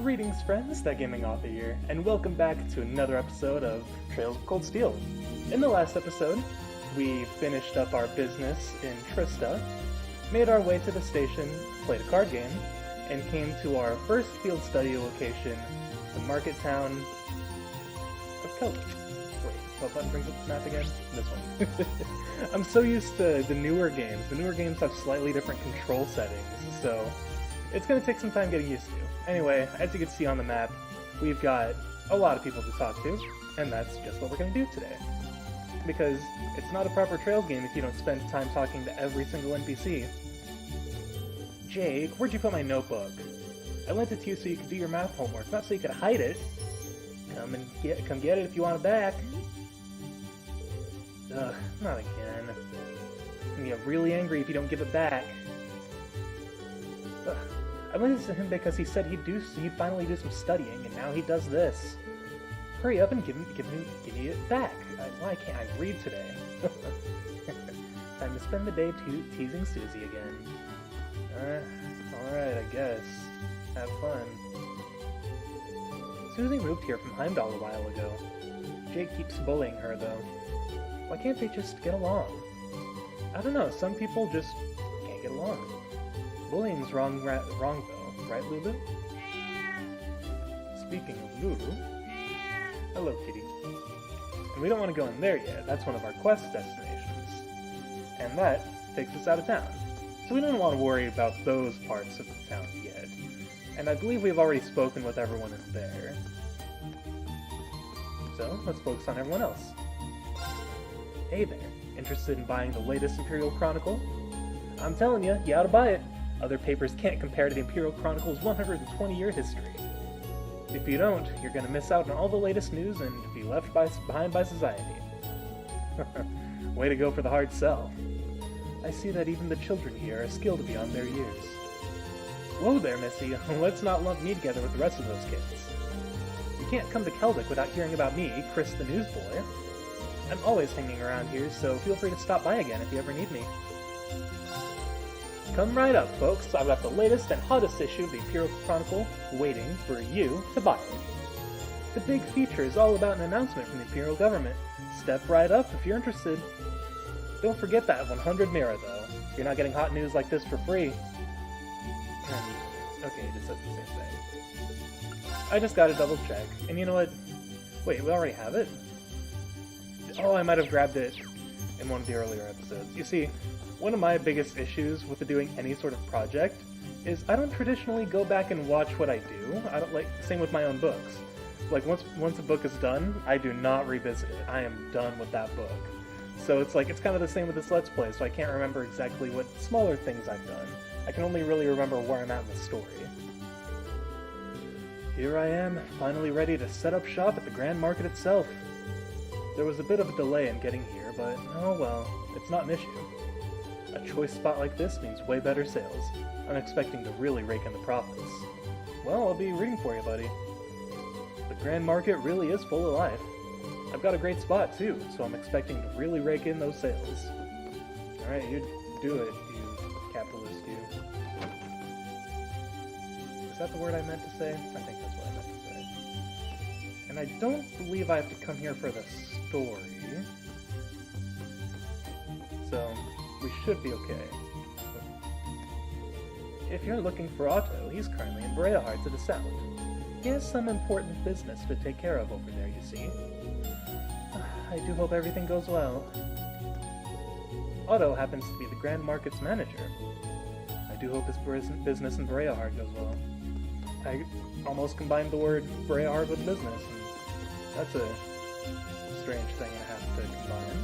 Greetings friends, That Gaming Author here, and welcome back to another episode of Trails of Cold Steel. In the last episode, we finished up our business in Trista, made our way to the station, played a card game, and came to our first field study location, the market town of Kelp. Wait, what button brings up the map again? This one. I'm so used to the newer games. The newer games have slightly different control settings, so it's going to take some time getting used to. Anyway, as you can see on the map, we've got a lot of people to talk to, and that's just what we're going to do today. Because it's not a proper Trails game if you don't spend time talking to every single NPC. Jake, where'd you put my notebook? I lent it to you so you could do your math homework, not so you could hide it. Come get it if you want it back. Ugh, not again. I'm gonna get really angry if you don't give it back. Ugh. I lent it to him because he said he'd finally do some studying, and now he does this. Hurry up and give me it back. Why can't I read today? Time to spend the day teasing Susie again. Alright, I guess. Have fun. Susie moved here from Heimdall a while ago. Jake keeps bullying her, though. Why can't they just get along? I don't know, some people just can't get along. Bullying's wrong though, right, Lulu? Speaking of Lulu... Hello, kitty. And we don't want to go in there yet, that's one of our quest destinations. And that takes us out of town. So we don't want to worry about those parts of the town yet. And I believe we've already spoken with everyone in there. So, let's focus on everyone else. Hey there, interested in buying the latest Imperial Chronicle? I'm telling you, you ought to buy it. Other papers can't compare to the Imperial Chronicle's 120-year history. If you don't, you're going to miss out on all the latest news and be left behind by society. Way to go for the hard sell. I see that even the children here are skilled beyond their years. Whoa there, Missy. Let's not lump me together with the rest of those kids. You can't come to Kelvic without hearing about me, Chris the newsboy. I'm always hanging around here, so feel free to stop by again if you ever need me. Come right up, folks. I've got the latest and hottest issue of the Imperial Chronicle waiting for you to buy it. The big feature is all about an announcement from the Imperial government. Step right up if you're interested. Don't forget that 100 Mira, though. You're not getting hot news like this for free. Okay, it just says the same thing. I just gotta double check. And you know what? Wait, we already have it? Oh, I might have grabbed it in one of the earlier episodes. You see, one of my biggest issues with doing any sort of project is I don't traditionally go back and watch what I do. I don't same with my own books. Like once a book is done, I do not revisit it. I am done with that book. So it's kind of the same with this Let's Play, so I can't remember exactly what smaller things I've done. I can only really remember where I'm at in the story. Here I am, finally ready to set up shop at the Grand Market itself. There was a bit of a delay in getting here, but oh well, it's not an issue. A choice spot like this means way better sales. I'm expecting to really rake in the profits. Well, I'll be rooting for you, buddy. The Grand Market really is full of life. I've got a great spot, too, so I'm expecting to really rake in those sales. Alright, you do it, you capitalist, you. Is that the word I meant to say? I think that's what I meant to say. And I don't believe I have to come here for the story. So, we should be okay. If you're looking for Otto, he's currently in Breahard to the south. He has some important business to take care of over there, you see. I do hope everything goes well. Otto happens to be the Grand Market's manager. I do hope his business in Breahard goes well. I almost combined the word Breahard with business, and that's a strange thing I have to combine.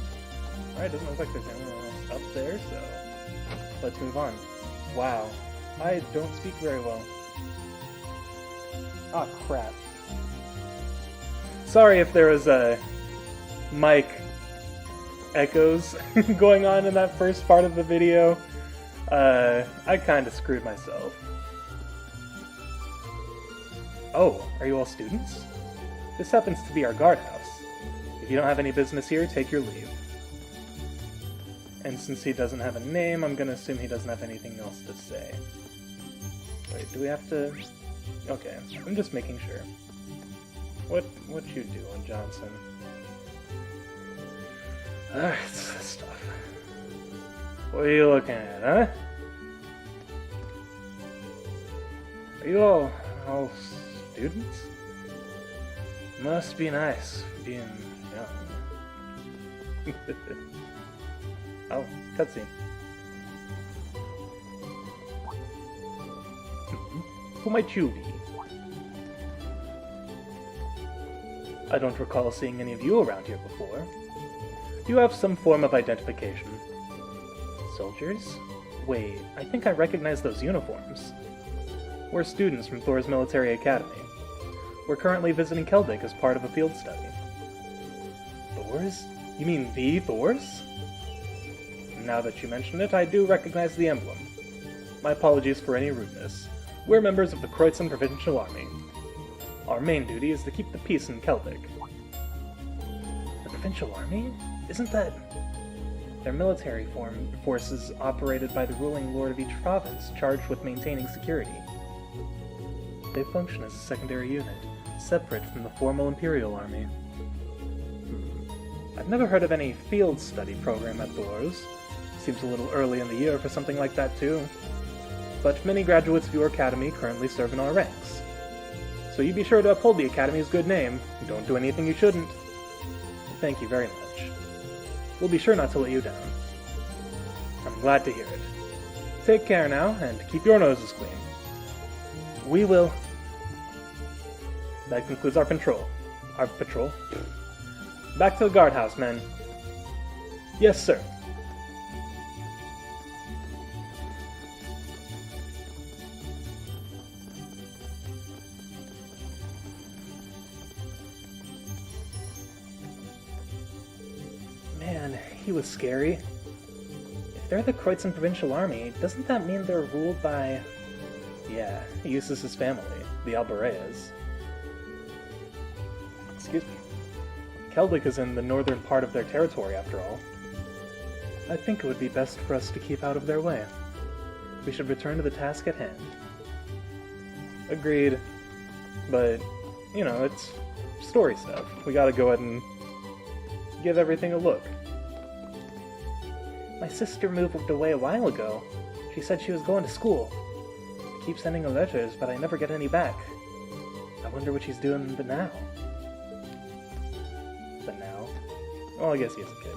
Alright, doesn't look like there's anyone else up there, so let's move on. Wow, I don't speak very well. Ah, crap. Sorry if there was mic echoes going on in that first part of the video. I kinda screwed myself. Oh, are you all students? This happens to be our guardhouse. If you don't have any business here, take your leave. And since he doesn't have a name, I'm gonna assume he doesn't have anything else to say. Wait, do we have to... Okay, I'm just making sure. What you doing, Johnson? Alright, stuff. What are you looking at, huh? Are you all students? Must be nice, being young. Oh, cutscene. Who might you be? I don't recall seeing any of you around here before. Do you have some form of identification? Soldiers? Wait, I think I recognize those uniforms. We're students from Thor's Military Academy. We're currently visiting Keldig as part of a field study. Thors? You mean the Thors? Now that you mention it, I do recognize the emblem. My apologies for any rudeness. We're members of the Kreutzen Provincial Army. Our main duty is to keep the peace in Keldig. The Provincial Army? Isn't that... They're military forces operated by the ruling lord of each province, charged with maintaining security. They function as a secondary unit, separate from the formal Imperial Army. I've never heard of any field study program at Thors. Seems a little early in the year for something like that too. But many graduates of your academy currently serve in our ranks. So you be sure to uphold the academy's good name. Don't do anything you shouldn't. Thank you very much. We'll be sure not to let you down. I'm glad to hear it. Take care now, and keep your noses clean. We will. That concludes our patrol. Back to the guardhouse, men. Yes, sir. Man, he was scary. If they're the Kreutzen Provincial Army, doesn't that mean they're ruled by... Yeah, Eustace's family, the Albareas. Excuse me. Keldig is in the northern part of their territory, after all. I think it would be best for us to keep out of their way. We should return to the task at hand. Agreed. But, you know, it's story stuff. We gotta go ahead and give everything a look. My sister moved away a while ago. She said she was going to school. I keep sending her letters, but I never get any back. I wonder what she's doing now. But now? Well, I guess he is a kid.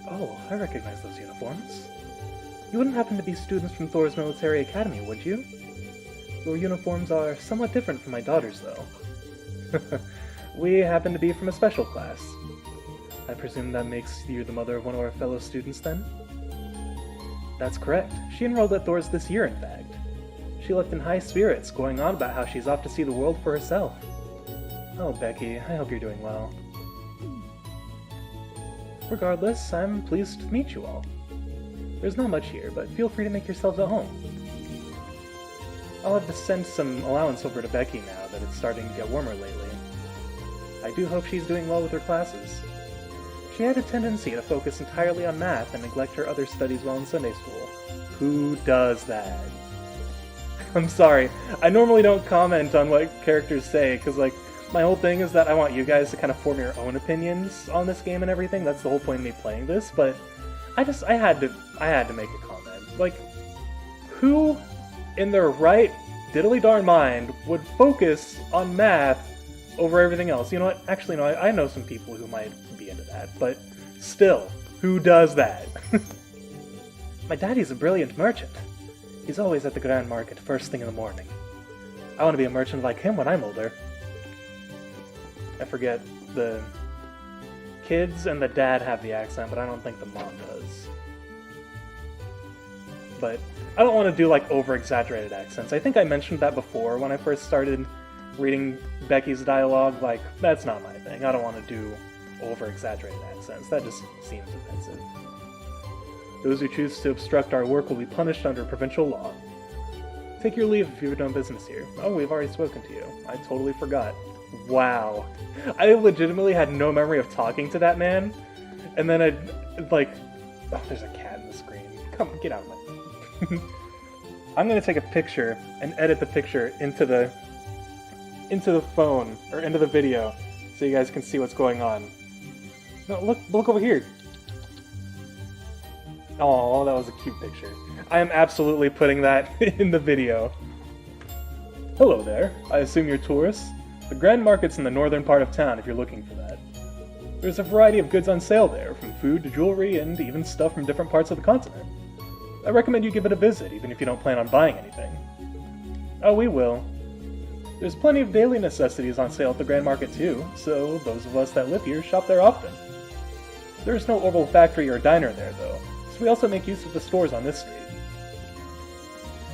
Oh, I recognize those uniforms. You wouldn't happen to be students from Thor's Military Academy, would you? Your uniforms are somewhat different from my daughter's, though. We happen to be from a special class. I presume that makes you the mother of one of our fellow students, then? That's correct. She enrolled at Thor's this year, in fact. She left in high spirits, going on about how she's off to see the world for herself. Oh, Becky, I hope you're doing well. Regardless, I'm pleased to meet you all. There's not much here, but feel free to make yourselves at home. I'll have to send some allowance over to Becky now that it's starting to get warmer lately. I do hope she's doing well with her classes. She had a tendency to focus entirely on math and neglect her other studies while in Sunday school. Who does that? I'm sorry, I normally don't comment on what characters say, because, like, my whole thing is that I want you guys to kind of form your own opinions on this game and everything. That's the whole point of me playing this, but I had to make a comment. Like, who in their right diddly darn mind would focus on math over everything else? You know what? Actually, no, I know some people who might be into that, but still, who does that? My daddy's a brilliant merchant. He's always at the Grand Market first thing in the morning. I want to be a merchant like him when I'm older. I forget, the kids and the dad have the accent, but I don't think the mom does. But I don't want to do, like, over-exaggerated accents. I think I mentioned that before when I first started reading Becky's dialogue. Like, that's not my thing. I don't want to do over-exaggerated accents. That just seems offensive. Those who choose to obstruct our work will be punished under provincial law. Take your leave if you've done business here. Oh, we've already spoken to you. I totally forgot. Wow. I legitimately had no memory of talking to that man. And then oh, there's a cat in the screen. Come, get out of my... I'm gonna take a picture and edit the picture into the phone, or into the video, so you guys can see what's going on. No, look over here. Oh, that was a cute picture. I am absolutely putting that in the video. Hello there. I assume you're tourists? The Grand Market's in the northern part of town if you're looking for that. There's a variety of goods on sale there, from food to jewelry and even stuff from different parts of the continent. I recommend you give it a visit, even if you don't plan on buying anything. Oh, we will. There's plenty of daily necessities on sale at the Grand Market too, so those of us that live here shop there often. There's no Orbital factory or diner there, though, so we also make use of the stores on this street.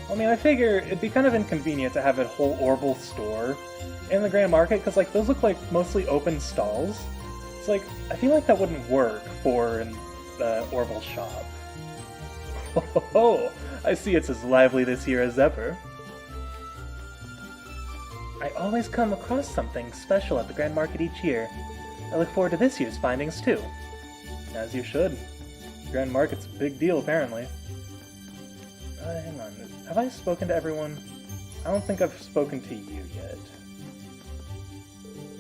I mean, I figure it'd be kind of inconvenient to have a whole Orbital store in the Grand Market, because, like, those look like mostly open stalls. It's like, I feel like that wouldn't work for the Orbital shop. Oh, I see it's as lively this year as ever. I always come across something special at the Grand Market each year. I look forward to this year's findings, too. As you should. Grand Market's a big deal, apparently. Hang on. Have I spoken to everyone? I don't think I've spoken to you yet.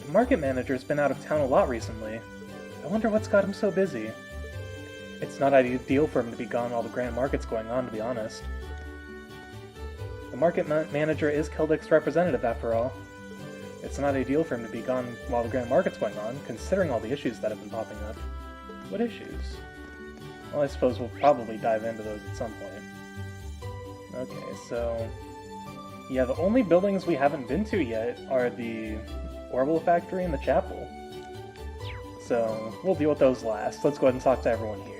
The market manager's been out of town a lot recently. I wonder what's got him so busy. It's not ideal for him to be gone while the Grand Market's going on, to be honest. The market manager is Keldek's representative, after all. It's not ideal for him to be gone while the Grand Market's going on, considering all the issues that have been popping up. What issues? Well, I suppose we'll probably dive into those at some point. Okay, so... yeah, the only buildings we haven't been to yet are the Orbital factory and the chapel. So, we'll deal with those last. Let's go ahead and talk to everyone here.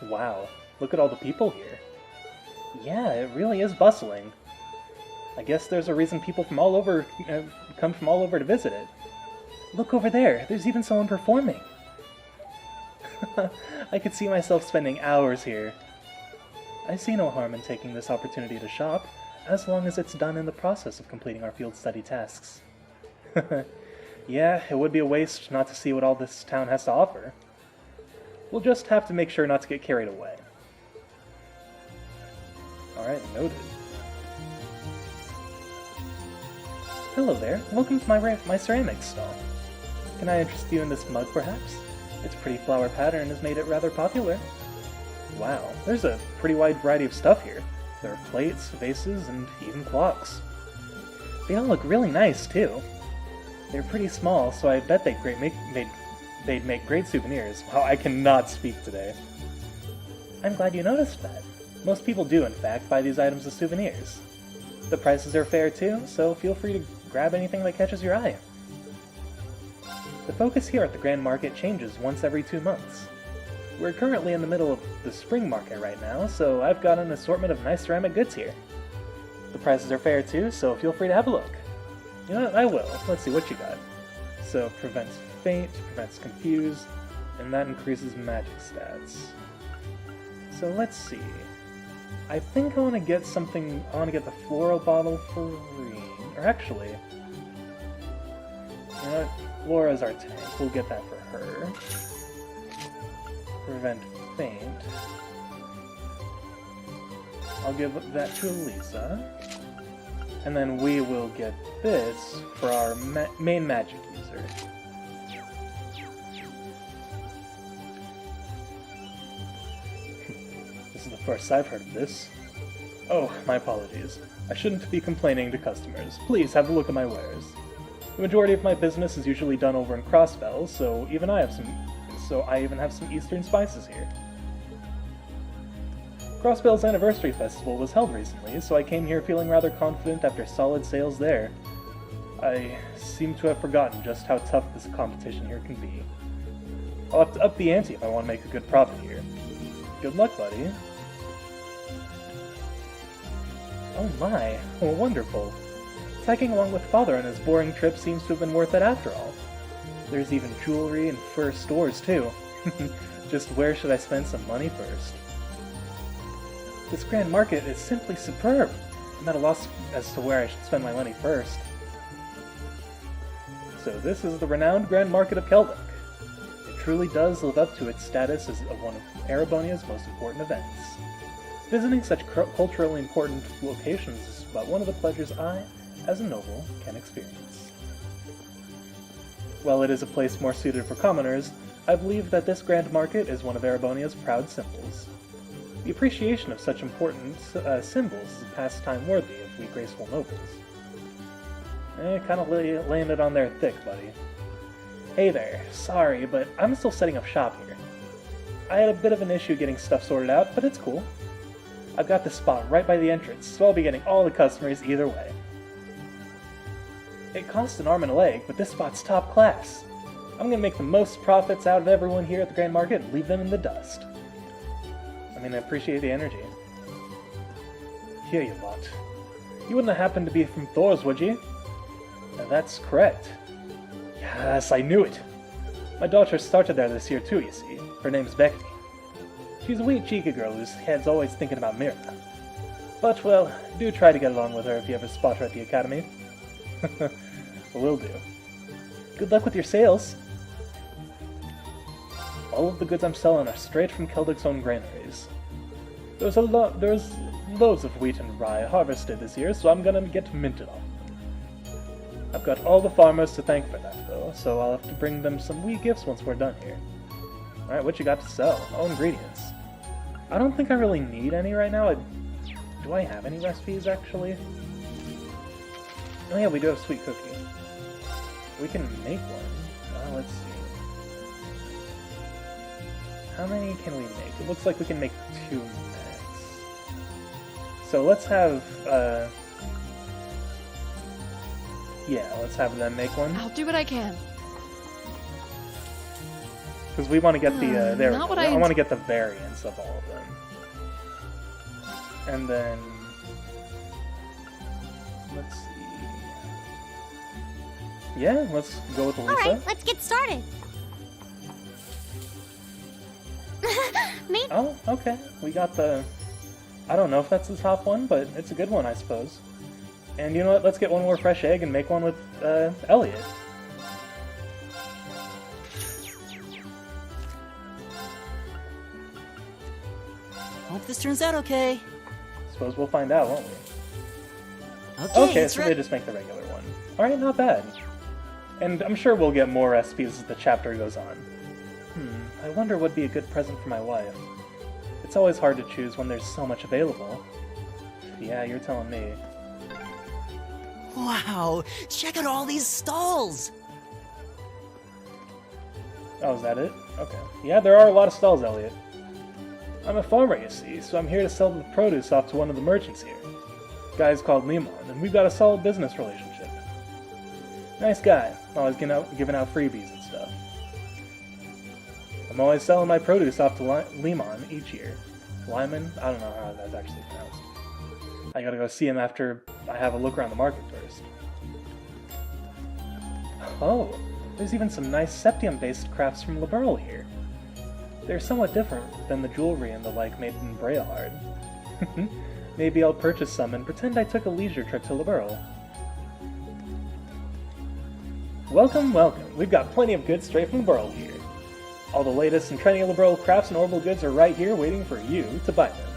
Wow, look at all the people here. Yeah, it really is bustling. I guess there's a reason people from all over come from all over to visit it. Look over there, there's even someone performing. I could see myself spending hours here. I see no harm in taking this opportunity to shop, as long as it's done in the process of completing our field study tasks. Yeah, it would be a waste not to see what all this town has to offer. We'll just have to make sure not to get carried away. Alright, noted. Hello there, welcome to my ceramics stall. Can I interest you in this mug, perhaps? Its pretty flower pattern has made it rather popular. Wow, there's a pretty wide variety of stuff here. There are plates, vases, and even clocks. They all look really nice, too. They're pretty small, so I bet they'd make great souvenirs. Wow, I cannot speak today. I'm glad you noticed that. Most people do, in fact, buy these items as souvenirs. The prices are fair too, so feel free to grab anything that catches your eye. The focus here at the Grand Market changes once every 2 months. We're currently in the middle of the spring market right now, so I've got an assortment of nice ceramic goods here. The prices are fair too, so feel free to have a look. You know what, I will. Let's see what you got. So, prevents faint, prevents confuse, and that increases magic stats. So let's see. I think I want to get something, I want to get the floral bottle for green. Or actually, you know what, Laura's our tank, we'll get that for her. Prevent faint. I'll give that to Elisa. And then we will get this for our main magic user. This is the first I've heard of this. Oh, my apologies. I shouldn't be complaining to customers. Please have a look at my wares. The majority of my business is usually done over in Crossbell, so I even have some Eastern spices here. Crossbell's Anniversary Festival was held recently, so I came here feeling rather confident after solid sales there. I seem to have forgotten just how tough this competition here can be. I'll have to up the ante if I want to make a good profit here. Good luck, buddy. Oh my, oh, wonderful. Tagging along with Father on his boring trip seems to have been worth it after all. There's even jewelry and fur stores, too. Just where should I spend some money first? This grand market is simply superb. I'm at a loss as to where I should spend my money first. So this is the renowned Grand Market of Kelduk. It truly does live up to its status as one of Erebonia's most important events. Visiting such culturally important locations is about one of the pleasures I, as a noble, can experience. While it is a place more suited for commoners, I believe that this Grand Market is one of Erebonia's proud symbols. The appreciation of such important symbols is a pastime worthy of we graceful nobles. Kinda laying it on there thick, buddy. Hey there, sorry, but I'm still setting up shop here. I had a bit of an issue getting stuff sorted out, but it's cool. I've got this spot right by the entrance, so I'll be getting all the customers either way. It costs an arm and a leg, but this spot's top class. I'm gonna make the most profits out of everyone here at the Grand Market and leave them in the dust. I mean, I appreciate the energy. Here you lot. You wouldn't have happened to be from Thor's, would you? That's correct. Yes, I knew it. My daughter started there this year too, you see. Her name's Becky. She's a wee cheeky girl whose head's always thinking about Mira. But, well, do try to get along with her if you ever spot her at the academy. Will do. Good luck with your sales. All of the goods I'm selling are straight from Kelduk's own granaries. There's loads of wheat and rye harvested this year, so I'm gonna get minted on. I've got all the farmers to thank for that, though, so I'll have to bring them some wee gifts once we're done here. Alright, what you got to sell? Oh, ingredients. I don't think I really need any right now. Do I have any recipes, actually? Oh yeah, we do have sweet cookie. We can make one. Let's see. How many can we make? It looks like we can make 2 max. So let's have, yeah, let's have them make one. I'll do what I can. Because we want to get the, there we not go. what I I want to get the variants of all of them. And then, let's see. Yeah, let's go with Lisa. Alright, let's get started. Me? Oh, okay. We got the... I don't know if that's the top one, but it's a good one, I suppose. And you know what? Let's get one more fresh egg and make one with, Elliot. Hope this turns out okay. Suppose we'll find out, won't we? Okay, it's so they just make the regular one. Alright, not bad. And I'm sure we'll get more recipes as the chapter goes on. I wonder what'd be a good present for my wife. It's always hard to choose when there's so much available. Yeah, you're telling me. Wow, check out all these stalls! Oh, is that it? Okay. Yeah, there are a lot of stalls, Elliot. I'm a farmer, you see, so I'm here to sell the produce off to one of the merchants here. Guy's called Limon, and we've got a solid business relationship. Nice guy, always giving out freebies and stuff. I'm always selling my produce off to Limon each year. Lyman? I don't know how that's actually pronounced. I gotta go see him after I have a look around the market first. Oh, there's even some nice septium-based crafts from Liberl here. They're somewhat different than the jewelry and the like made in Breahard. Maybe I'll purchase some and pretend I took a leisure trip to Liberl. Welcome, welcome. We've got plenty of goods straight from Liberl here. All the latest and trendy Liberl crafts and orbital goods are right here waiting for you to buy them.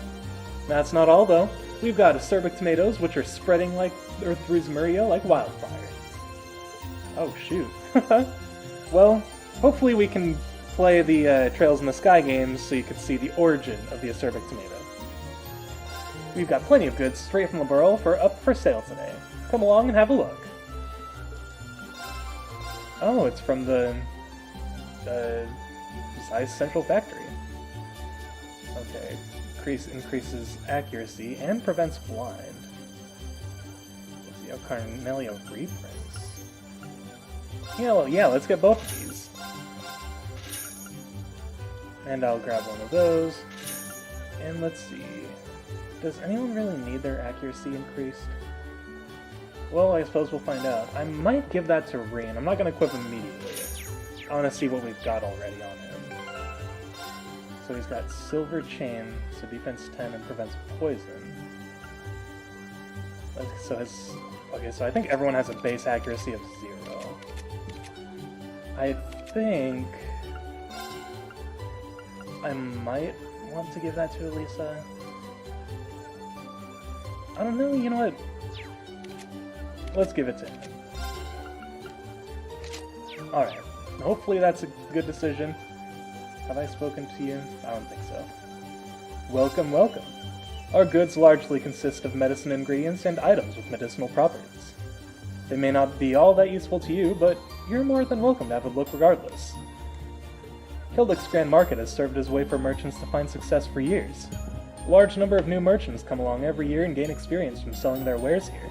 That's not all, though. We've got acerbic tomatoes, which are spreading like Earth's Muria like wildfire. Oh, shoot. Well, hopefully we can play the Trails in the Sky games so you can see the origin of the acerbic tomato. We've got plenty of goods straight from Liberl up for sale today. Come along and have a look. Oh, it's from the Zeiss Central Factory. Okay. Increases accuracy and prevents blind. Let's see, Carnelio reprints. Yeah, let's get both of these. And I'll grab one of those. And let's see. Does anyone really need their accuracy increased? Well, I suppose we'll find out. I might give that to Reen. I'm not going to equip him immediately. I want to see what we've got already on him. So he's got Silver Chain, so defense 10 and prevents poison. Okay, so I think everyone has a base accuracy of 0. I think I might want to give that to Elisa. I don't know, you know what? Let's give it to him. Alright, hopefully that's a good decision. Have I spoken to you? I don't think so. Welcome, welcome. Our goods largely consist of medicine ingredients and items with medicinal properties. They may not be all that useful to you, but you're more than welcome to have a look regardless. Kildek's Grand Market has served as a way for merchants to find success for years. A large number of new merchants come along every year and gain experience from selling their wares here.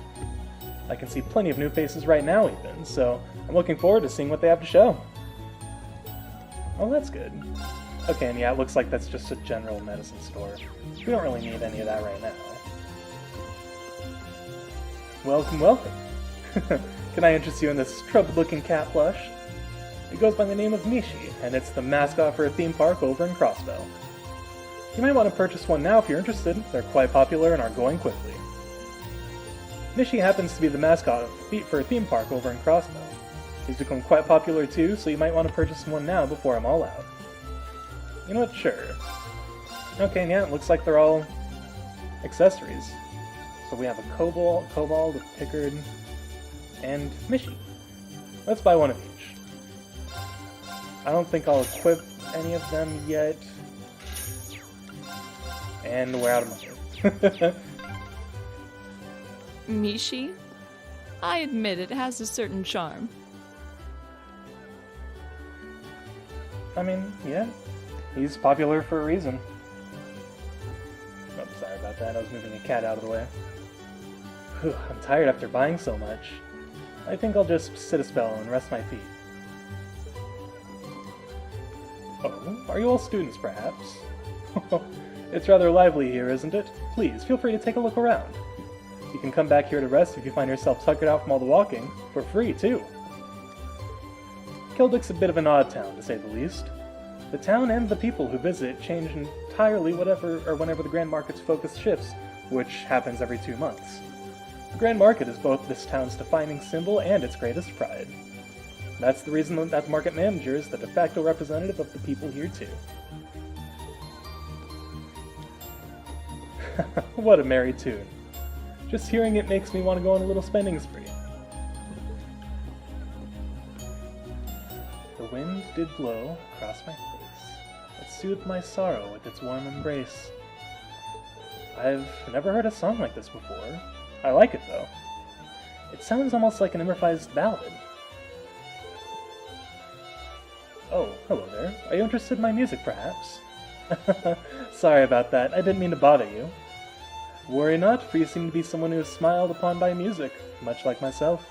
I can see plenty of new faces right now even, so I'm looking forward to seeing what they have to show. Oh, that's good. Okay, and yeah, it looks like that's just a general medicine store. We don't really need any of that right now. Welcome, welcome. Can I interest you in this troubled-looking cat plush? It goes by the name of Mishi, and it's the mascot for a theme park over in Crossbell. You might want to purchase one now if you're interested. They're quite popular and are going quickly. Mishi happens to be the mascot for a theme park over in Crossbell. He's become quite popular too, so you might want to purchase one now before I'm all out. You know what? Sure. Okay, and yeah, it looks like they're all accessories. So we have a Kobold, a Pickard, and Mishi. Let's buy one of each. I don't think I'll equip any of them yet. And we're out of money. Mishi? I admit it has a certain charm. I mean, yeah. He's popular for a reason. Oh, sorry about that. I was moving a cat out of the way. Whew, I'm tired after buying so much. I think I'll just sit a spell and rest my feet. Oh, are you all students, perhaps? It's rather lively here, isn't it? Please, feel free to take a look around. You can come back here to rest if you find yourself tuckered out from all the walking, for free, too. Kildek's a bit of an odd town, to say the least. The town and the people who visit change entirely whenever the Grand Market's focus shifts, which happens every 2 months. The Grand Market is both this town's defining symbol and its greatest pride. That's the reason that the market manager is the de facto representative of the people here, too. What a merry tune. Just hearing it makes me want to go on a little spending spree. The wind did blow across my face. It soothed my sorrow with its warm embrace. I've never heard a song like this before. I like it, though. It sounds almost like an improvised ballad. Oh, hello there. Are you interested in my music, perhaps? Sorry about that. I didn't mean to bother you. Worry not, for you seem to be someone who is smiled upon by music, much like myself.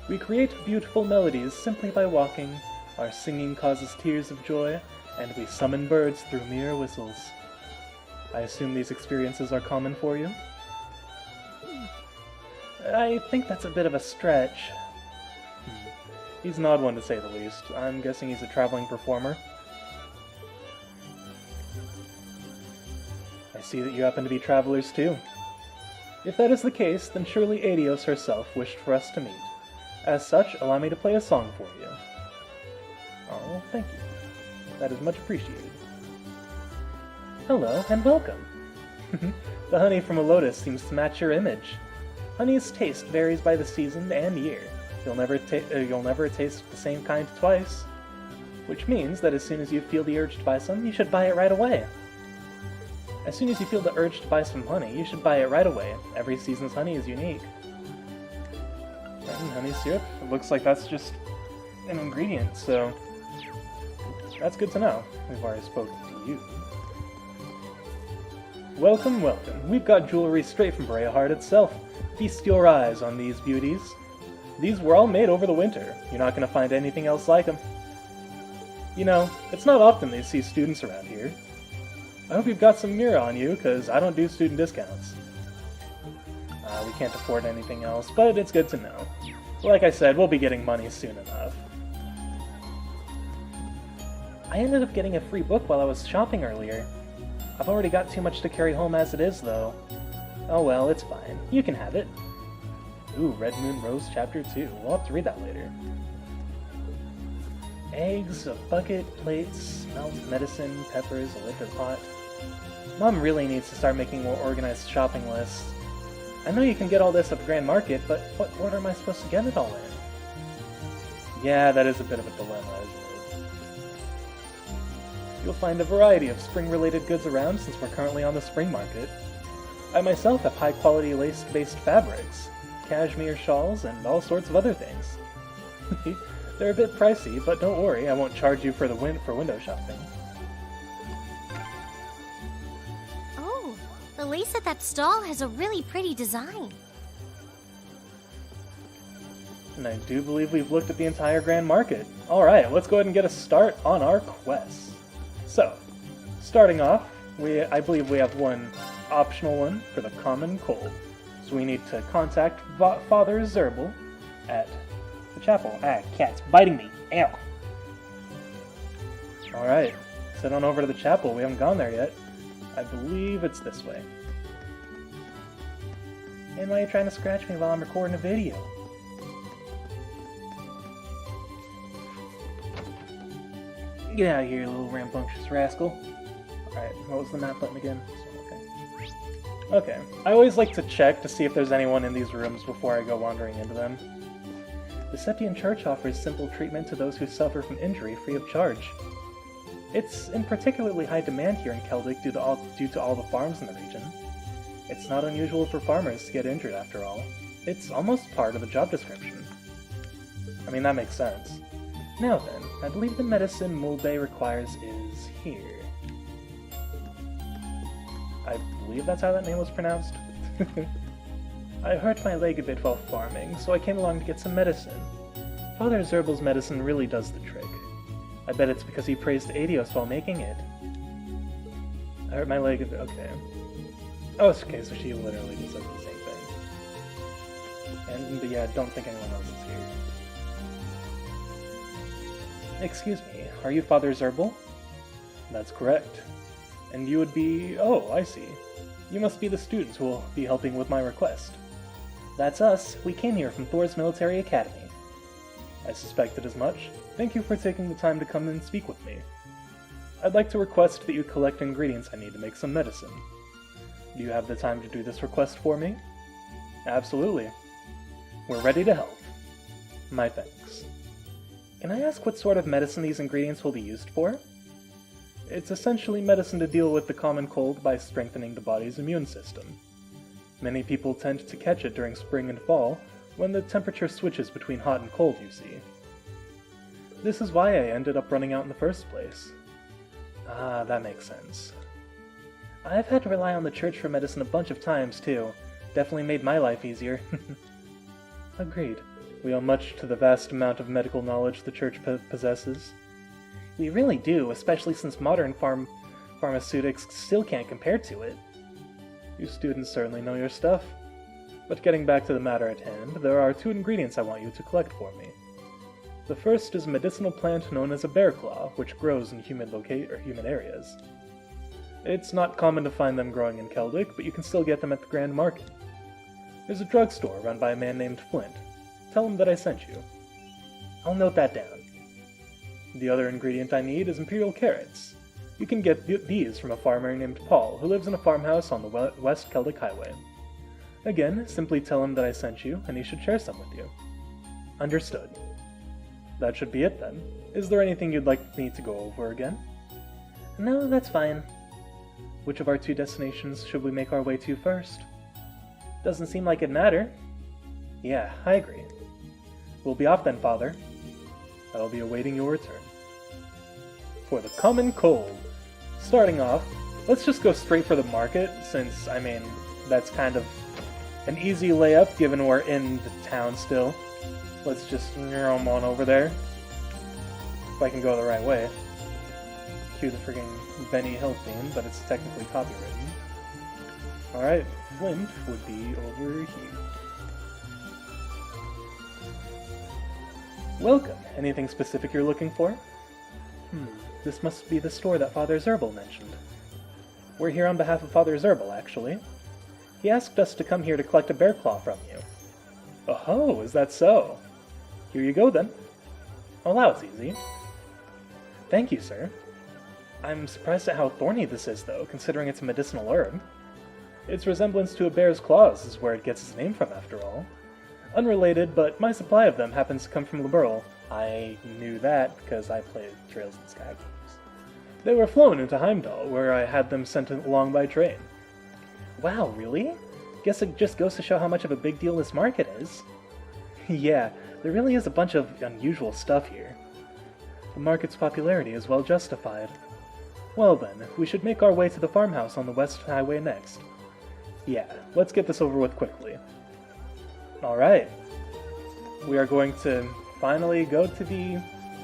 We create beautiful melodies simply by walking, our singing causes tears of joy, and we summon birds through mere whistles. I assume these experiences are common for you? I think that's a bit of a stretch. He's an odd one to say the least. I'm guessing he's a traveling performer. I see that you happen to be travelers too. If that is the case, then surely Adios herself wished for us to meet. As such, allow me to play a song for you. Oh, thank you. That is much appreciated. Hello, and welcome. The honey from a lotus seems to match your image. Honey's taste varies by the season and year. You'll never taste the same kind twice. Which means that as soon as you feel the urge to buy some, you should buy it right away. As soon as you feel the urge to buy some honey, you should buy it right away. Every season's honey is unique. And honey syrup, it looks like that's just an ingredient, so that's good to know. We've already spoken to you. Welcome, welcome. We've got jewelry straight from Breahard itself. Feast your eyes on these beauties. These were all made over the winter. You're not going to find anything else like them. You know, it's not often they see students around here. I hope you've got some Mira on you, because I don't do student discounts. We can't afford anything else, but it's good to know. Like I said, we'll be getting money soon enough. I ended up getting a free book while I was shopping earlier. I've already got too much to carry home as it is, though. Oh well, it's fine. You can have it. Ooh, Red Moon Rose Chapter 2. We'll have to read that later. Eggs, a bucket, plates, smelt medicine, peppers, a liquor pot. Mom really needs to start making more organized shopping lists. I know you can get all this at the Grand Market, but what order am I supposed to get it all in? Yeah, that is a bit of a dilemma, isn't it? You'll find a variety of spring-related goods around since we're currently on the spring market. I myself have high-quality lace-based fabrics, cashmere shawls, and all sorts of other things. They're a bit pricey, but don't worry, I won't charge you for window shopping. Oh, the lace at that stall has a really pretty design. And I do believe we've looked at the entire Grand Market. Alright, let's go ahead and get a start on our quest. So, starting off, I believe we have one optional one for the common cold. So we need to contact Father Zerbal at the chapel. Ah, cat's biting me. Ow. Alright, head on over to the chapel. We haven't gone there yet. I believe it's this way. And why are you trying to scratch me while I'm recording a video? Get out of here, you little rambunctious rascal. Alright, what was the map button again? Okay, I always like to check to see if there's anyone in these rooms before I go wandering into them. The Septian Church offers simple treatment to those who suffer from injury free of charge. It's in particularly high demand here in Celtic due to all the farms in the region. It's not unusual for farmers to get injured after all. It's almost part of the job description. I mean, that makes sense. Now then, I believe the medicine Mulbay requires is here. I believe that's how that name was pronounced. I hurt my leg a bit while farming, so I came along to get some medicine. Father Zerbal's medicine really does the trick. I bet it's because he praised Adios while making it. I hurt my leg a bit, okay. Oh, it's okay, so she literally just said the same thing. And yeah, I don't think anyone else is here. Excuse me, are you Father Zerbal? That's correct. And you would be... oh, I see. You must be the students who will be helping with my request. That's us. We came here from Thor's Military Academy. I suspected as much. Thank you for taking the time to come and speak with me. I'd like to request that you collect ingredients I need to make some medicine. Do you have the time to do this request for me? Absolutely. We're ready to help. My thanks. Can I ask what sort of medicine these ingredients will be used for? It's essentially medicine to deal with the common cold by strengthening the body's immune system. Many people tend to catch it during spring and fall, when the temperature switches between hot and cold, you see. This is why I ended up running out in the first place. Ah, that makes sense. I've had to rely on the church for medicine a bunch of times, too. Definitely made my life easier. Agreed. We owe much to the vast amount of medical knowledge the church possesses. We really do, especially since modern pharmaceutics still can't compare to it. You students certainly know your stuff. But getting back to the matter at hand, there are 2 ingredients I want you to collect for me. The first is a medicinal plant known as a bear claw, which grows in humid areas. It's not common to find them growing in Celtic, but you can still get them at the Grand Market. There's a drugstore run by a man named Flint. Tell him that I sent you. I'll note that down. The other ingredient I need is imperial carrots. You can get these from a farmer named Paul, who lives in a farmhouse on the West Celtic Highway. Again, simply tell him that I sent you, and he should share some with you. Understood. That should be it then. Is there anything you'd like me to go over again? No, that's fine. Which of our 2 destinations should we make our way to first? Doesn't seem like it'd matter. Yeah, I agree. We'll be off then, Father. I'll be awaiting your return. For the common cold. Starting off, let's just go straight for the market, since, I mean, that's kind of an easy layup given we're in the town still. Let's just roam on over there. If I can go the right way. Cue the friggin' Benny Hill theme, but it's technically copywritten. Alright, Flint would be over here. Welcome. Anything specific you're looking for? This must be the store that Father Zerbal mentioned. We're here on behalf of Father Zerbal, actually. He asked us to come here to collect a bear claw from you. Oh, is that so? Here you go, then. Oh, that was easy. Thank you, sir. I'm surprised at how thorny this is, though, considering it's a medicinal herb. Its resemblance to a bear's claws is where it gets its name from, after all. Unrelated, but my supply of them happens to come from Liberl. I knew that because I played Trails and Sky games. They were flown into Heimdall, where I had them sent along by train. Wow, really? Guess it just goes to show how much of a big deal this market is. Yeah, there really is a bunch of unusual stuff here. The market's popularity is well justified. Well then, we should make our way to the farmhouse on the West Highway next. Yeah, let's get this over with quickly. Alright. We are going to finally go to the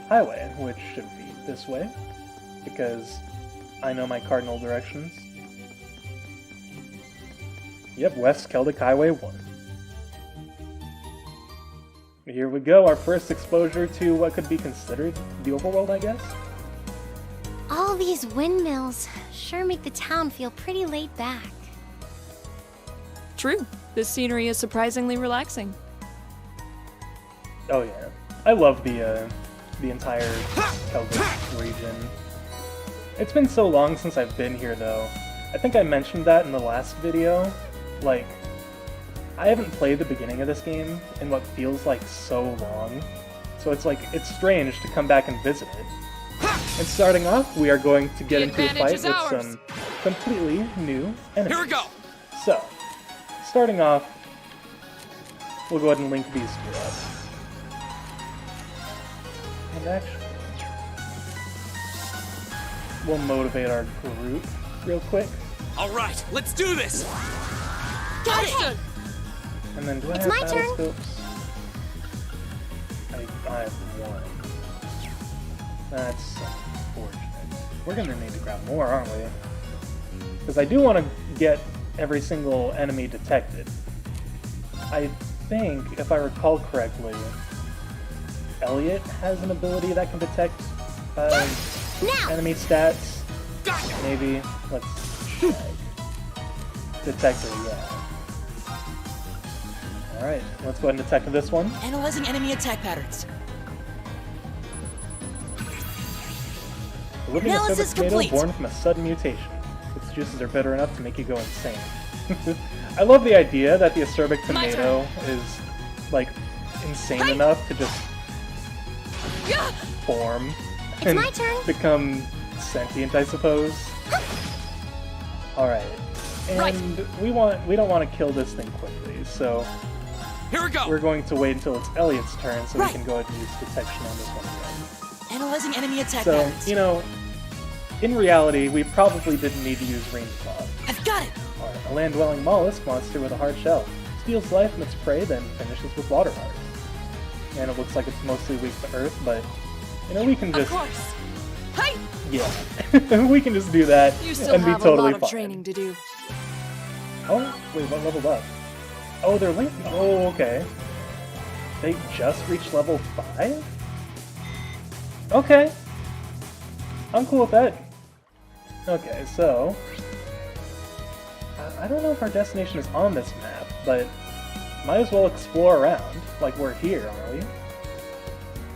highway, which should be this way, because I know my cardinal directions. Yep, West Celtic Highway 1. Here we go, our first exposure to what could be considered the overworld, I guess? All these windmills sure make the town feel pretty laid back. True. This scenery is surprisingly relaxing. Oh yeah, I love the entire Celtic region. It's been so long since I've been here, though. I think I mentioned that in the last video. Like, I haven't played the beginning of this game in what feels like so long, so it's strange to come back and visit it. And starting off, we are going to get into a fight with some completely new enemies. Here we go! So, starting off, we'll go ahead and link these two up. And actually, we'll motivate our group real quick. Alright, let's do this! Got it! And then do I It's have my turn. battlescopes? I have one. That's unfortunate. We're gonna need to grab more, aren't we? Because I do want to get every single enemy detected. I think, if I recall correctly, Elliot has an ability that can detect enemy stats. Maybe. Let's check. Detector, yeah. Alright, let's go ahead and detect this one. Analyzing enemy attack patterns. The living Analysis acerbic tomato complete. born from a sudden mutation. Its juices are bitter enough to make you go insane. I love the idea that the acerbic tomato is, like, insane enough to just form and my turn. become sentient, I suppose. Alright. And we don't want to kill this thing quickly, so Here we go! we're going to wait until it's Elliot's turn so we can go ahead and use detection on this one again. Analyzing enemy attack So, patterns. you know, in reality, we probably didn't need to use range claw. I've got it! Alright, a land-dwelling mollusk monster with a hard shell. Steals life from its prey, then finishes with water heart. And it looks like it's mostly weak to earth, but, you know, we can Of just... course. Hey! Yeah. We can just do that You still and be have a totally lot of fine. training to do. Oh, wait, what leveled up? Oh, they're linked? Oh, okay. They just reached level 5? Okay. I'm cool with that. Okay, so... I don't know if our destination is on this map, but might as well explore around. Like, we're here, aren't we?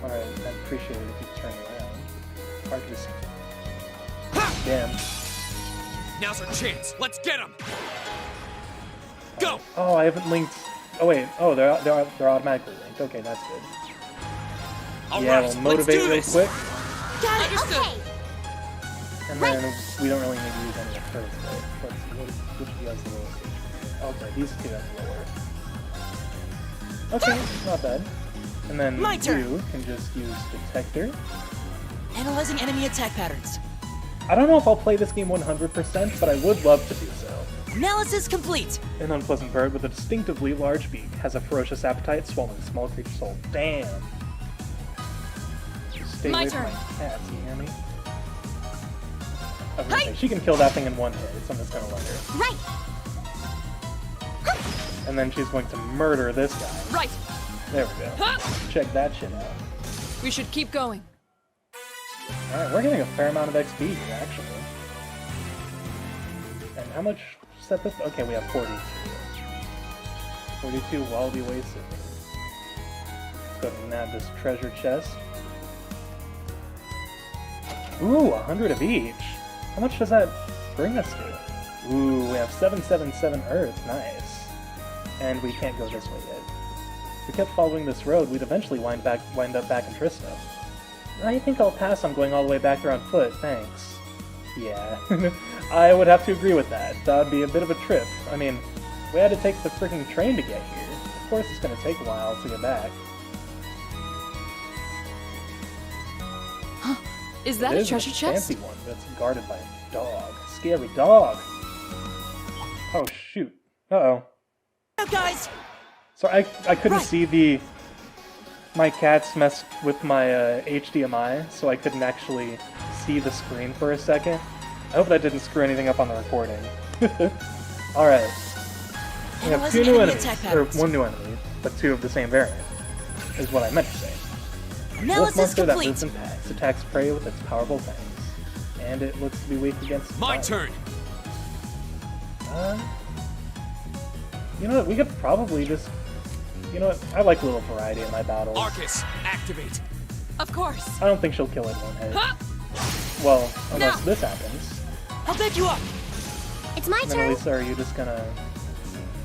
Alright, I'd appreciate it if you turn around. Hard to see. Damn. Now's our chance. Let's get him! Go! Oh, I haven't linked... Oh, wait. Oh, they're automatically linked. Okay, that's good. All Yeah, right, we'll let's motivate do real this! quick. Got it. Understood. Okay. And then we don't really need to use any at first, but let's see, which of you has the lowest HP? Okay, these two have lower. Okay, not bad. And then My turn. you can just use Detector. Analyzing enemy attack patterns. I don't know if I'll play this game 100%, but I would love to do so. Analysis complete. An unpleasant bird with a distinctively large beak has a ferocious appetite, swallowing small creatures whole. Damn! Stay My away from turn. my cats, you hear me? I was gonna say, she can kill that thing in one hit, so I'm just gonna let her. Right. And then she's going to murder this guy. Right. There we go. Huh? Check that shit out. We should keep going. Alright, we're getting a fair amount of XP here, actually. And how much set this? Okay, we have 42. 42 while we wasted. Let's go ahead and nab this treasure chest. Ooh, 100 of each. How much does that bring us to? Ooh, we have 777 Earth. Nice. And we can't go this way yet. If we kept following this road, we'd eventually wind up back in Trista. I think I'll pass on going all the way back there on foot, thanks. Yeah, I would have to agree with that. That would be a bit of a trip. I mean, we had to take the freaking train to get here. Of course it's gonna take a while to get back. Is that It a is treasure chest? fancy one, but it's guarded by a dog. Scary dog! Oh shoot. Uh-oh. Now, guys! So I couldn't see my cats messed with my HDMI, so I couldn't actually see the screen for a second. I hope that didn't screw anything up on the recording. Alright. We have two new enemies, or one new enemy, but two of the same variant, is what I meant to say. Wolf Analysis monster that complete. lives in packs, attacks prey with its powerful fangs, and it looks to be weak against My fire. turn. You know what, we could probably just... You know what, I like a little variety in my battles. Arcus, activate. Of course. I don't think she'll kill it in one hit. Huh? Well, unless No. this happens. I'll back you up. It's my And then turn. Elisa, are you just gonna...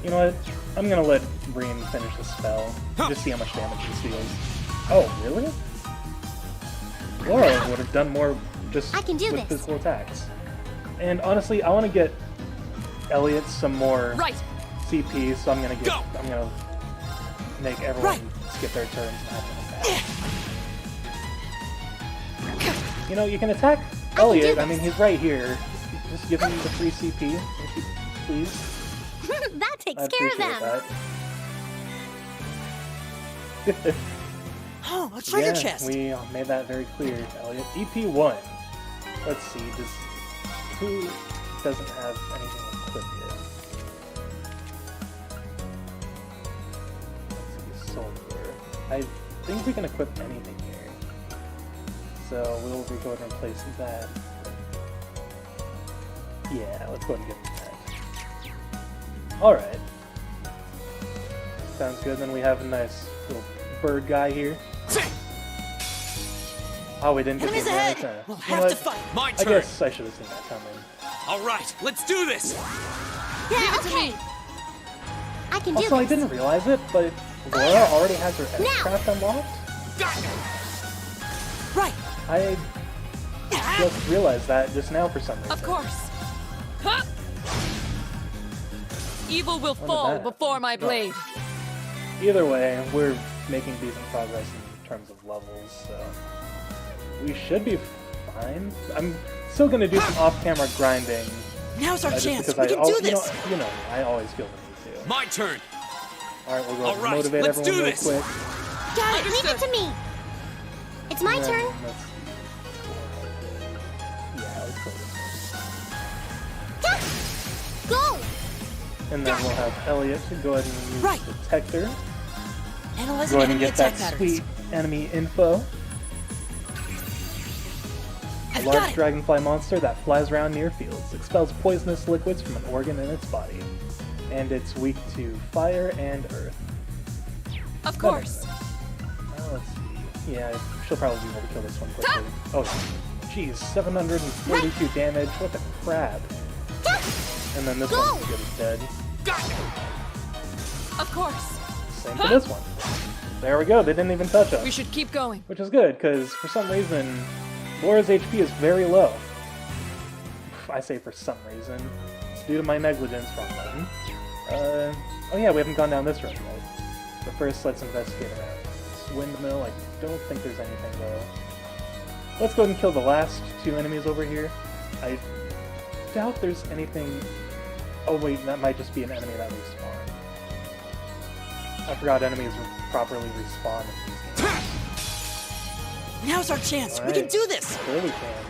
You know what, I'm gonna let Breen finish the spell. Just see how much damage this deals. Oh, really? Laura would have done more just I can do with this. physical attacks. And honestly, I want to get Elliot some more Right. CP, so I'm gonna make everyone Right. skip their turns and have them attack. You know, you can attack do Elliot. I this. mean, he's right here. Just give him the free CP, if you please. That takes I care of appreciate them. that. Oh, a treasure Yeah, chest. we made that very clear, Elliot. EP1. Let's see, who doesn't have anything equipped yet? Let's see, soldier. I think we can equip anything here. So we'll go ahead and replace that. Yeah, let's go ahead and get that. Alright. Sounds good. Then we have a nice little bird guy here. Oh, we didn't get Enemies the ahead. advantage. We'll You have know to what? fight. My I turn. guess I should have seen that coming. All right, let's do this. Yeah, okay. I can do Also, I this. didn't realize it, but Laura already has her Now. aircraft unlocked. Got it. Right. I just realized that just now for some reason. Of course. Huh? Evil will What fall about? before my blade. Either way, we're making decent progress in terms of levels, so we should be fine. I'm still gonna do some off-camera grinding. Now's our Just chance. because We can I, do you know, this. you know, I always feel the need to. My turn. Alright, we'll go All ahead and right, motivate let's everyone do real this. quick. Got it. Leave it to me. It's my And turn. then let's see. Yeah, let's go this way. Go. And then we'll have Elliot to go ahead and use Right. Detector. Analyzing Go ahead and enemy get that attack patterns. sweet enemy info. A I've large got it. dragonfly monster that flies around near fields, expels poisonous liquids from an organ in its body, and it's weak to fire and earth. Of That makes course. sense. Let's see. Yeah, she'll probably be able to kill this one quickly. Oh, geez, 742 damage. What the crap? And then this Go. one's as good as dead. Got it. Of course. Same for this one. There we go. They didn't even touch us. We should keep going. Which is good, because for some reason, Laura's HP is very low. I say for some reason. It's due to my negligence, wrong button. Oh yeah, we haven't gone down this road yet. But first, let's investigate around this windmill. I don't think there's anything, though. Let's go ahead and kill the last two enemies over here. I doubt there's anything... Oh wait, that might just be an enemy that respawned. I forgot enemies properly respawn in these games. Now's our chance. We can Alright. do this. Sure we can.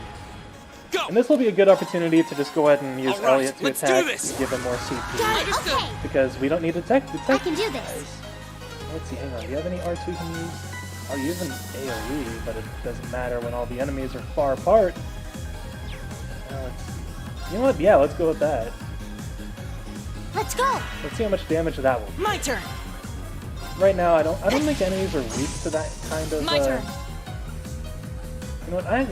Go. And this will be a good opportunity to just go ahead and use All right, Elliot to let's attack do this. and give him more CP. Got it. Understood. Okay. Because we don't need to detect I can do this. guys. Let's see, hang on. Do you have any arts we can use? I'll use an AoE, but it doesn't matter when all the enemies are far apart. You know what? Yeah, let's go with that. Let's go! Let's see how much damage that will do. My turn. Right now, I don't think enemies are weak to that kind of. My turn. You know what? I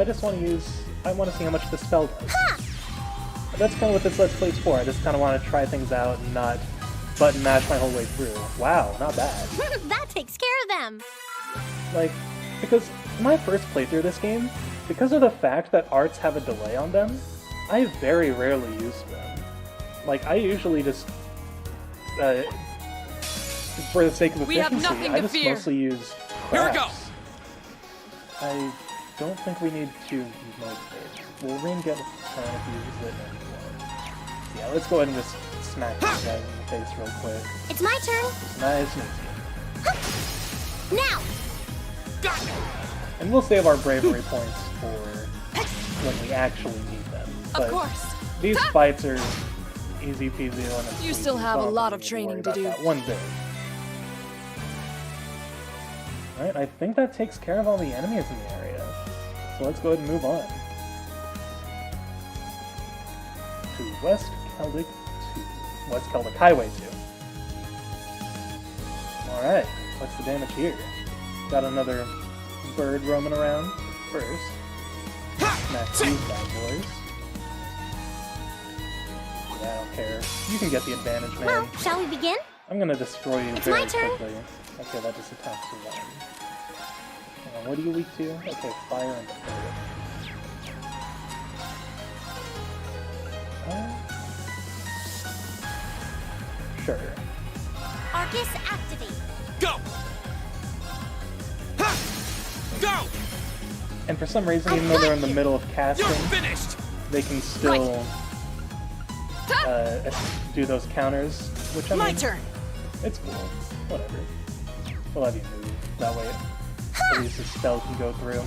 just want to use. I want to see how much the spell does. Ha! That's kind of what this Let's Play's for. I just kind of want to try things out and not button mash my whole way through. Wow, not bad. That takes care of them! Like, because my first playthrough of this game, because of the fact that arts have a delay on them, I very rarely use them. Like, I usually just, for the sake of We have efficiency, nothing I to just fear. mostly use Here we go. crafts. I don't think we need to motivate. Wolverine get a turn if he uses it anymore. Yeah, let's go ahead and just smack these guys in the face real quick. It's my turn! It's nice and easy. Now! Got me. And we'll save our bravery points for when we actually need them. But Of course. these fights are easy peasy lemon squeezy, You still so have I a don't lot think of we need training worry to about do. that one bit. Alright, I think that takes care of all the enemies in the area. So let's go ahead and move on. To West Celtic Highway 2. Alright, what's the damage here? Got another bird roaming around first. Smack these bad boys. Yeah, I don't care. You can get the advantage, man. Well, shall we begin? I'm gonna destroy you It's very my turn. quickly. Okay, that just attacks you one. What are you weak to? Okay, fire and fire. Sure. Arcus, activate! Go. Ha! Go. And for some reason, even though they're in the middle of casting, You're finished. they can still do those counters, which I My mean, turn. it's cool. Whatever. We'll have you move. That way, at least the spell can go through.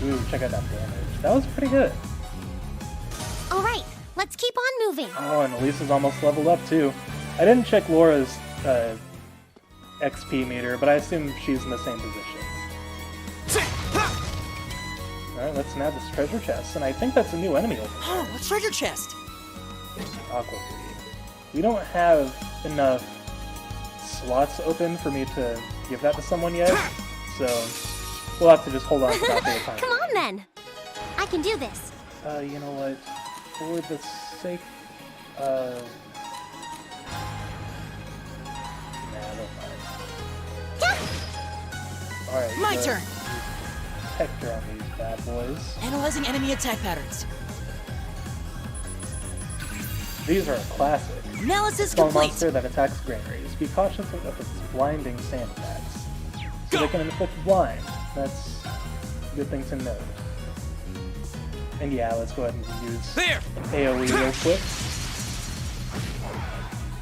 Ooh, check out that damage. That was pretty good. Alright, let's keep on moving. Oh, and Elisa's almost leveled up too. I didn't check Laura's XP meter, but I assume she's in the same position. Alright, let's nab this treasure chest, and I think that's a new enemy over there. Oh, a treasure chest. Aqua Beauty. We don't have enough slots open for me to give that to someone yet, so we'll have to just hold on to that for the time. Come on then! I can do this. You know what? For the sake Nah, don't mind. Alright. My so turn. Hector on these bad boys. Analyzing enemy attack patterns. These are a classic. Analysis Small complete. monster that attacks granaries. Be cautious of its blinding sand attacks. So Go. they can inflict blind. That's a good thing to know. And yeah, let's go ahead and use There. AoE real quick.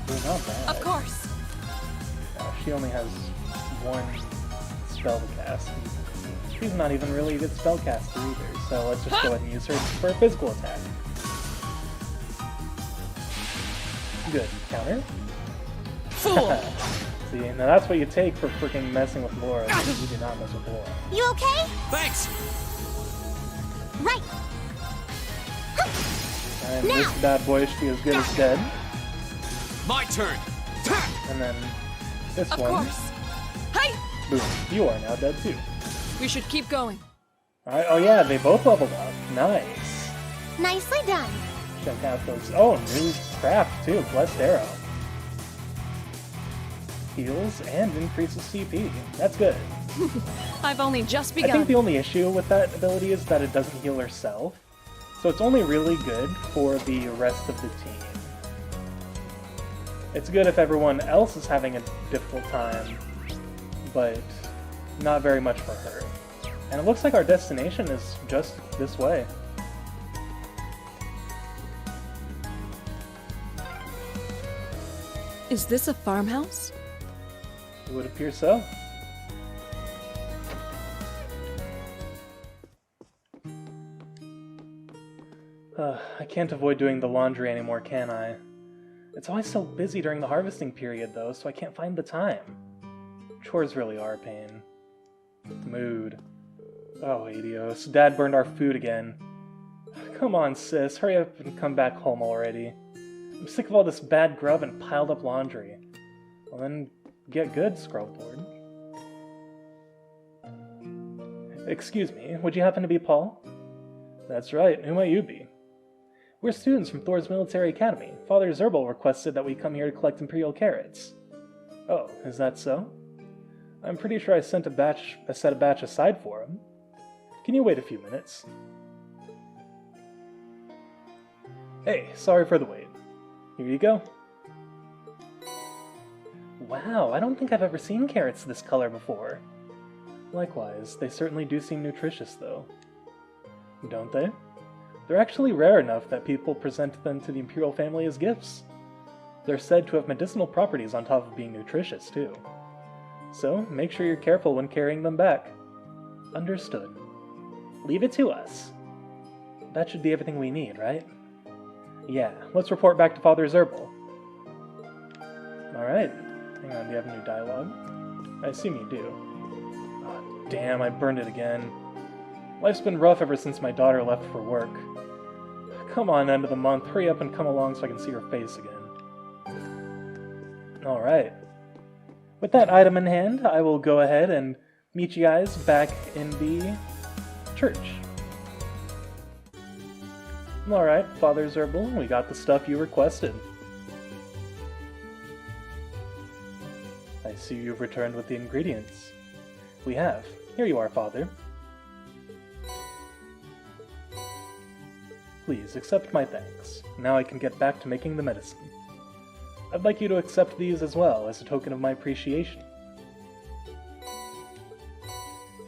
Ooh, not bad. Of course. She only has one spell to cast. She's not even really a good spellcaster either, so let's just go ahead and use her for a physical attack. Good. Counter? Fool. See, now that's what you take for freaking messing with Laura. You do not mess with Laura. You okay? Thanks. Right! And Now. this bad boy should be as good as dead. My turn. And then this Of one, course. Hey! boom, you are now dead too. We should keep going. Alright, oh yeah, they both leveled up. Nice. Nicely done. Check out those. Oh, new craft too. Blessed Arrow. Heals and increases CP. That's good. I've only just I begun. think the only issue with that ability is that it doesn't heal herself. So it's only really good for the rest of the team. It's good if everyone else is having a difficult time, but not very much for her. And it looks like our destination is just this way. Is this a farmhouse? It would appear so. I can't avoid doing the laundry anymore, can I? It's always so busy during the harvesting period, though, so I can't find the time. Chores really are a pain. Mood. Oh, Adios. Dad burned our food again. Come on, sis. Hurry up and come back home already. I'm sick of all this bad grub and piled up laundry. Well then, get good, Scrubboard. Excuse me, would you happen to be Paul? That's right, who might you be? We're students from Thor's Military Academy. Father Zerbal requested that we come here to collect Imperial carrots. Oh, is that so? I'm pretty sure I set a batch aside for him. Can you wait a few minutes? Hey, sorry for the wait. Here you go. Wow, I don't think I've ever seen carrots this color before. Likewise, they certainly do seem nutritious, though. Don't they? They're actually rare enough that people present them to the Imperial family as gifts. They're said to have medicinal properties on top of being nutritious, too. So, make sure you're careful when carrying them back. Understood. Leave it to us. That should be everything we need, right? Yeah, let's report back to Father Zerbal. Alright. Hang on, do you have new dialogue? I assume you do. Oh, damn, I burned it again. Life's been rough ever since my daughter left for work. Come on, end of the month, hurry up and come along so I can see her face again. Alright. With that item in hand, I will go ahead and meet you guys back in the church. Alright, Father Zerbal, we got the stuff you requested. I see you've returned with the ingredients. We have. Here you are, Father. Please, accept my thanks. Now I can get back to making the medicine. I'd like you to accept these as well, as a token of my appreciation.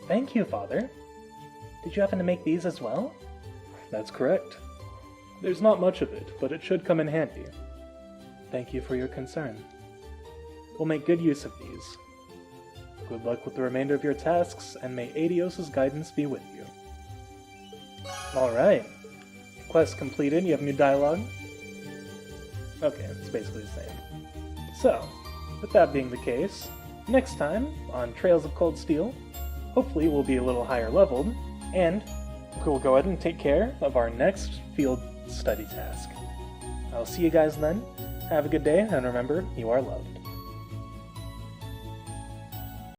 Thank you, Father. Did you happen to make these as well? That's correct. There's not much of it, but it should come in handy. Thank you for your concern. We'll make good use of these. Good luck with the remainder of your tasks, and may Adios' guidance be with you. Alright. Quest completed, you have new dialogue? Okay, it's basically the same. So, with that being the case, next time on Trails of Cold Steel, hopefully we'll be a little higher leveled, and we'll go ahead and take care of our next field study task. I'll see you guys then. Have a good day, and remember, you are loved.